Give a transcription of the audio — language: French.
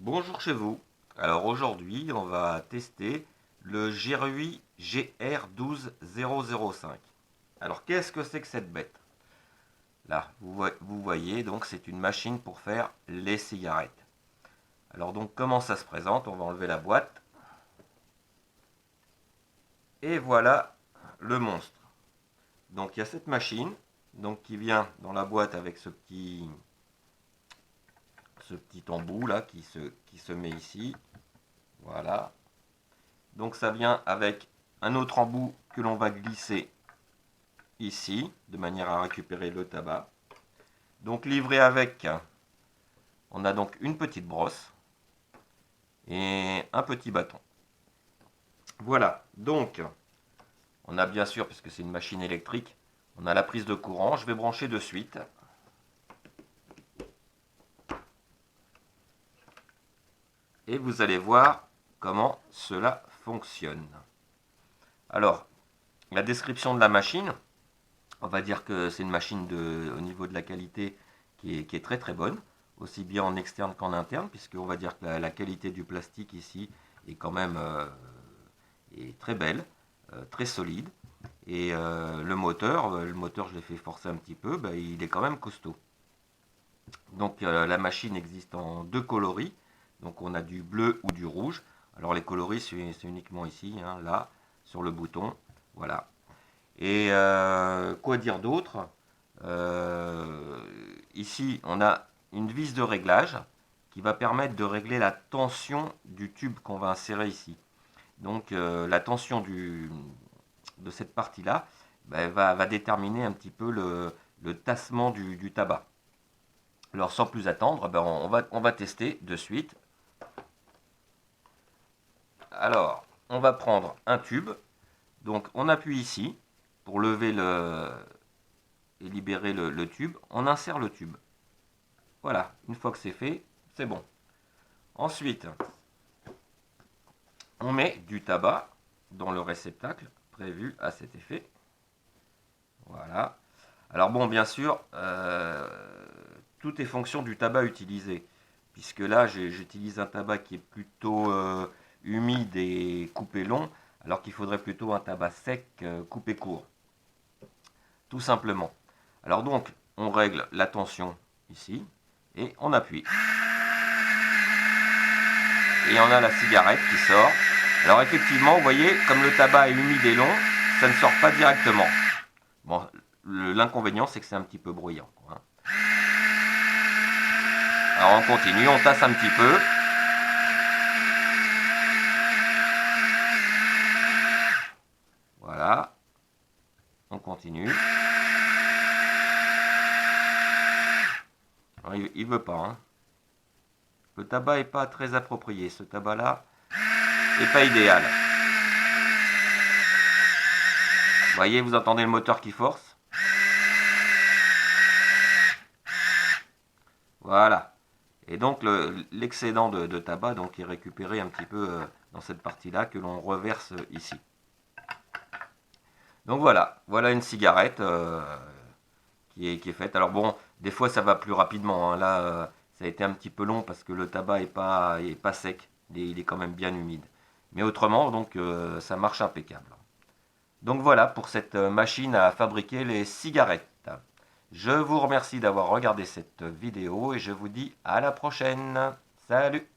Bonjour chez vous. Alors aujourd'hui, on va tester le Girui GR12005. Alors qu'est-ce que c'est que cette bête? Là, vous voyez, donc c'est une machine pour faire les cigarettes. Alors donc comment ça se présente? On va enlever la boîte. Et voilà le monstre. Donc il y a cette machine donc, qui vient dans la boîte avec ce petit embout là qui se met ici. Voilà. Donc ça vient avec un autre embout que l'on va glisser ici, de manière à récupérer le tabac. Donc livré avec, on a donc une petite brosse et un petit bâton. Voilà, donc on a bien sûr, puisque c'est une machine électrique, on a la prise de courant. Je vais brancher de suite. Et vous allez voir comment cela fonctionne. Alors, la description de la machine, on va dire que c'est une machine au niveau de la qualité qui est très très bonne, aussi bien en externe qu'en interne, puisqu'on va dire que la qualité du plastique ici est quand même est très belle, très solide. Et le moteur, je l'ai fait forcer un petit peu, il est quand même costaud. Donc la machine existe en deux coloris, donc on a du bleu ou du rouge. Alors les coloris c'est uniquement ici, hein, là, sur le bouton, voilà. Et quoi dire d'autre? Ici on a une vis de réglage qui va permettre de régler la tension du tube qu'on va insérer ici. Donc la tension de cette partie là va déterminer un petit peu le tassement du tabac. Alors sans plus attendre, on va tester de suite. Alors on va prendre un tube, donc on appuie ici pour lever et libérer le tube, on insère le tube. Voilà, une fois que c'est fait, c'est bon. Ensuite, on met du tabac dans le réceptacle prévu à cet effet. Voilà. Alors bon, bien sûr, tout est fonction du tabac utilisé. Puisque là, j'utilise un tabac qui est plutôt humide et coupé long, alors qu'il faudrait plutôt un tabac sec coupé court. Tout simplement. Alors donc, on règle la tension ici, et on appuie. Et on a la cigarette qui sort. Alors effectivement, vous voyez, comme le tabac est humide et long, ça ne sort pas directement. Bon, l'inconvénient, c'est que c'est un petit peu bruyant. Hein. Alors on continue, on tasse un petit peu. Voilà. On continue. Alors, il veut pas. Hein. Le tabac est pas très approprié. Ce tabac-là est pas idéal. Vous voyez, vous entendez le moteur qui force. Voilà. Et donc l'excédent de tabac donc, est récupéré un petit peu dans cette partie-là que l'on reverse ici. Donc voilà, voilà une cigarette qui est faite. Alors bon, des fois ça va plus rapidement. Hein. Là, ça a été un petit peu long parce que le tabac est pas sec. Il est quand même bien humide. Mais autrement, donc ça marche impeccable. Donc voilà pour cette machine à fabriquer les cigarettes. Je vous remercie d'avoir regardé cette vidéo et je vous dis à la prochaine. Salut!